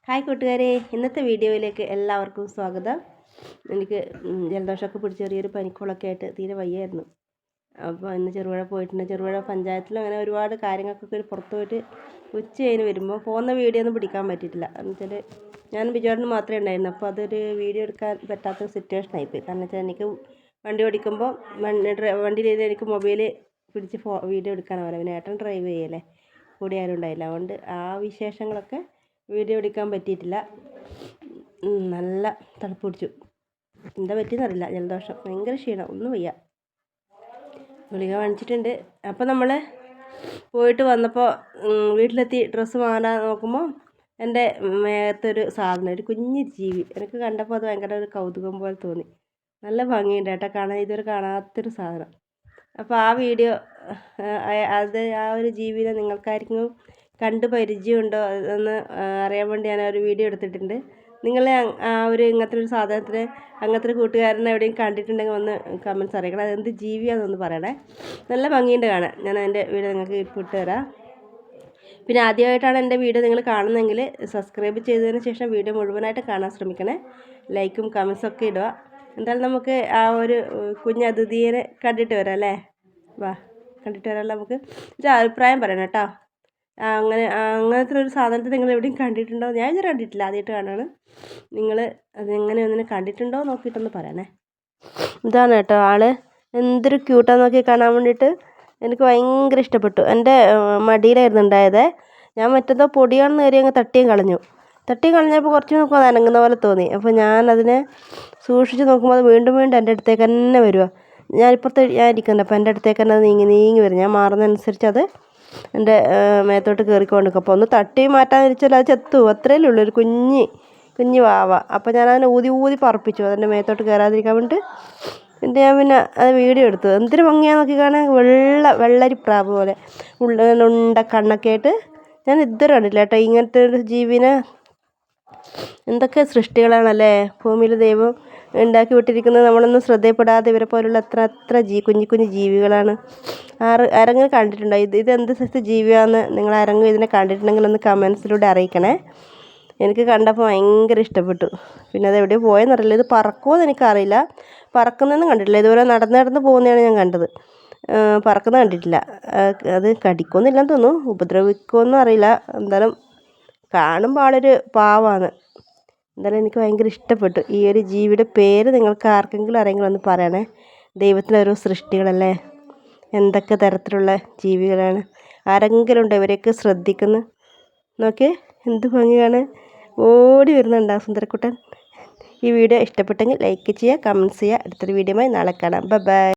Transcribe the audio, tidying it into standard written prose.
Hi കൂട്ടുകാരെ, ഇന്നത്തെ വീഡിയോയിലേക്ക് എല്ലാവർക്കും സ്വാഗതം. എനിക്ക് ജലദോഷമൊക്കെ പിടിച്ച് ചെറിയൊരു പനിക്കുളമൊക്കെ ആയിട്ട് തീരെ വയ്യായിരുന്നു. അപ്പോൾ ഇന്ന് ചെറുപുഴ പോയിട്ടുണ്ട്. ചെറുപുഴ പഞ്ചായത്തിൽ അങ്ങനെ ഒരുപാട് കാര്യങ്ങൾക്കൊക്കെ പുറത്ത് പോയിട്ട് ഉച്ച കഴിഞ്ഞ് വരുമ്പോൾ പോകുന്ന വീഡിയോ ഒന്നും പിടിക്കാൻ പറ്റിയിട്ടില്ല. എന്ന് വെച്ചാൽ ഞാൻ ബിജുവേട്ടന് മാത്രമേ ഉണ്ടായിരുന്നു. അപ്പോൾ അതൊരു വീഡിയോ എടുക്കാൻ പറ്റാത്ത സിറ്റുവേഷൻ ആയിപ്പോയി. കാരണം വെച്ചാൽ എനിക്ക് വണ്ടി ഓടിക്കുമ്പോൾ വണ്ടിയിൽ എനിക്ക് മൊബൈൽ പിടിച്ച് വീഡിയോ എടുക്കാനാണ് പറയുന്നത്. പിന്നെ ഏട്ടൻ ഡ്രൈവ് ചെയ്യല്ലേ, കൂടി ആരും ഉണ്ടായില്ല. അതുകൊണ്ട് ആ വിശേഷങ്ങളൊക്കെ വീഡിയോ എടുക്കാൻ പറ്റിയിട്ടില്ല. നല്ല തണുപ്പ് പിടിച്ചു. എന്താ പറ്റിയെന്നറിയില്ല, ജലദോഷം, ഭയങ്കര ക്ഷീണം, ഒന്നും വയ്യ. ഗുളിക വാങ്ങിച്ചിട്ടുണ്ട്. അപ്പോൾ നമ്മൾ പോയിട്ട് വന്നപ്പോൾ വീട്ടിലെത്തി ഡ്രസ്സ് മാറാൻ നോക്കുമ്പോൾ എൻ്റെ മേത്തൊരു സാധനം, ഒരു കുഞ്ഞു ജീവി. എനിക്ക് കണ്ടപ്പോൾ അത് ഭയങ്കര ഒരു കൗതുകം പോലെ തോന്നി. നല്ല ഭംഗിയുണ്ട് കേട്ടോ കാണാൻ, ഇതുവരെ കാണാത്തൊരു സാധനം. അപ്പോൾ ആ വീഡിയോ ആ ഒരു ജീവിനെ നിങ്ങൾക്കായിരിക്കും കണ്ട് പരിചയമുണ്ടോ എന്ന് അറിയാൻ വേണ്ടി ഞാൻ ഒരു വീഡിയോ എടുത്തിട്ടുണ്ട്. നിങ്ങൾ ആ ഒരു ഇങ്ങനത്തെ ഒരു സാധനത്തിന് അങ്ങനത്തെ ഒരു കൂട്ടുകാരനെ എവിടെയും കണ്ടിട്ടുണ്ടെങ്കിൽ ഒന്ന് കമൻറ്റ്സ് അറിയിക്കണം. അതെന്ത് ജീവിയാണെന്നൊന്ന് പറയണേ. നല്ല ഭംഗിയുണ്ട് കാണാൻ. ഞാൻ അതിൻ്റെ വീഡിയോ നിങ്ങൾക്ക് ഇട്ട് തരാം. പിന്നെ ആദ്യമായിട്ടാണ് എൻ്റെ വീഡിയോ നിങ്ങൾ കാണുന്നതെങ്കിൽ സബ്സ്ക്രൈബ് ചെയ്തതിന് ശേഷം വീഡിയോ മുഴുവനായിട്ട് കാണാൻ ശ്രമിക്കണേ. ലൈക്കും കമൻസൊക്കെ ഇടുക. എന്തായാലും നമുക്ക് ആ ഒരു കുഞ്ഞ് അതിഥിയെ കണ്ടിട്ട് വരാം അല്ലേ. വാ, കണ്ടിട്ട് വരാമല്ലോ. നമുക്ക് ഒരു അഭിപ്രായം പറയണം കേട്ടോ. അങ്ങനത്തെ ഒരു സാധനത്തെ നിങ്ങൾ എവിടെയും കണ്ടിട്ടുണ്ടോ? ഞാൻ ഇതുവരെ കണ്ടിട്ടില്ല, ആദ്യമായിട്ട് കാണാണ്. നിങ്ങൾ അതെങ്ങനെ ഒന്നിനെ കണ്ടിട്ടുണ്ടോ നോക്കിയിട്ടൊന്ന് പറയണേ. ഇതാണ് കേട്ടോ ആള്. എന്തൊരു ക്യൂട്ടാന്ന് നോക്കി കാണാൻ വേണ്ടിയിട്ട്. എനിക്ക് ഭയങ്കര ഇഷ്ടപ്പെട്ടു. എൻ്റെ മടിയിലായിരുന്നു ഉണ്ടായത്. ഞാൻ മറ്റെന്തോ പൊടിയാണെന്ന് കയറി അങ്ങ് തട്ടിയും കളഞ്ഞപ്പോൾ കുറച്ച് നോക്കുമ്പോൾ അത് അനങ്ങുന്ന പോലെ തോന്നി. അപ്പോൾ ഞാനതിനെ സൂക്ഷിച്ച് നോക്കുമ്പോൾ അത് വീണ്ടും എൻ്റെ അടുത്തേക്ക് തന്നെ വരുക. ഞാൻ ഇരിക്കുന്നുണ്ട്. അപ്പോൾ എൻ്റെ അടുത്തേക്ക് തന്നെ അത് നീങ്ങി വരും. ഞാൻ മാറുന്നതനുസരിച്ച് അത് എൻ്റെ മേത്തോട്ട് കയറിക്കൊണ്ടിരിക്കും. അപ്പോൾ ഒന്ന് തട്ടി മാറ്റാൻ വിരിച്ചാൽ അത് ചത്തു. അത്രയല്ലേ ഉള്ളൂ, ഒരു കുഞ്ഞ് വാവ. അപ്പോൾ ഞാനതിനെ ഊതി പറപ്പിച്ചു അതിൻ്റെ മേത്തോട്ട് കയറാതിരിക്കാൻ വേണ്ടിയിട്ട്. എന്നിട്ട് ഞാൻ പിന്നെ അത് വീഡിയോ എടുത്തു. എന്തൊരു ഭംഗിയാന്ന് നോക്കി കാണാൻ. വെള്ളരിപ്രാവ് പോലെ ഉണ്ട കണ്ണൊക്കെ ആയിട്ട്. ഞാൻ ഇതുവരെ കണ്ടില്ല കേട്ടോ ഇങ്ങനത്തെ ഒരു ജീവിനെ. എന്തൊക്കെ സൃഷ്ടികളാണല്ലേ ഭൂമിയിൽ ദൈവം ഉണ്ടാക്കി വിട്ടിരിക്കുന്നത്. നമ്മളൊന്നും ശ്രദ്ധയപ്പെടാതെ ഇവരെ പോലുള്ള എത്ര കുഞ്ഞു ജീവികളാണ്. ആരെങ്കിലും കണ്ടിട്ടുണ്ടോ? ഇതെന്ത് സൈസ് ജീവിയാണെന്ന് നിങ്ങൾ ആരെങ്കിലും ഇതിനെ കണ്ടിട്ടുണ്ടെങ്കിൽ ഒന്ന് കമൻസിലൂടെ അറിയിക്കണേ. എനിക്ക് കണ്ടപ്പോൾ ഭയങ്കര ഇഷ്ടപ്പെട്ടു. പിന്നെ അത് എവിടെ പോയെന്നറിയില്ല. ഇത് പറക്കുമോയെന്ന് എനിക്കറിയില്ല. പറക്കുന്നതൊന്നും കണ്ടിട്ടില്ല. ഇതുപോലെ നടന്ന് പോകുന്നതാണ് ഞാൻ കണ്ടത്. പറക്കുന്നത് കണ്ടിട്ടില്ല. അത് കടിക്കുമെന്നില്ലെന്ന് തോന്നുന്നു, ഉപദ്രവിക്കുമെന്നും അറിയില്ല. എന്തായാലും കാണുമ്പോൾ ആളൊരു പാവമാണ്. എന്തായാലും എനിക്ക് ഭയങ്കര ഇഷ്ടപ്പെട്ടു. ഈ ഒരു ജീവിയുടെ പേര് നിങ്ങൾക്ക് ആർക്കെങ്കിലും അറിയെങ്കിലും ഒന്ന് പറയണേ. ദൈവത്തിൻ്റെ ഓരോ സൃഷ്ടികളല്ലേ, എന്തൊക്കെ തരത്തിലുള്ള ജീവികളാണ്. ആരെങ്കിലും ഉണ്ടോ ഇവരെയൊക്കെ ശ്രദ്ധിക്കുന്നു? നോക്കിയേ, എന്ത് ഭംഗിയാണ്. ഓടി വരുന്നുണ്ട് ആ സുന്ദരക്കുട്ടൻ. ഈ വീഡിയോ ഇഷ്ടപ്പെട്ടെങ്കിൽ ലൈക്ക് ചെയ്യുക, കമൻറ്റ്സ് ചെയ്യുക. അടുത്തൊരു വീഡിയോയുമായി നാളെ കാണാം. ബൈ.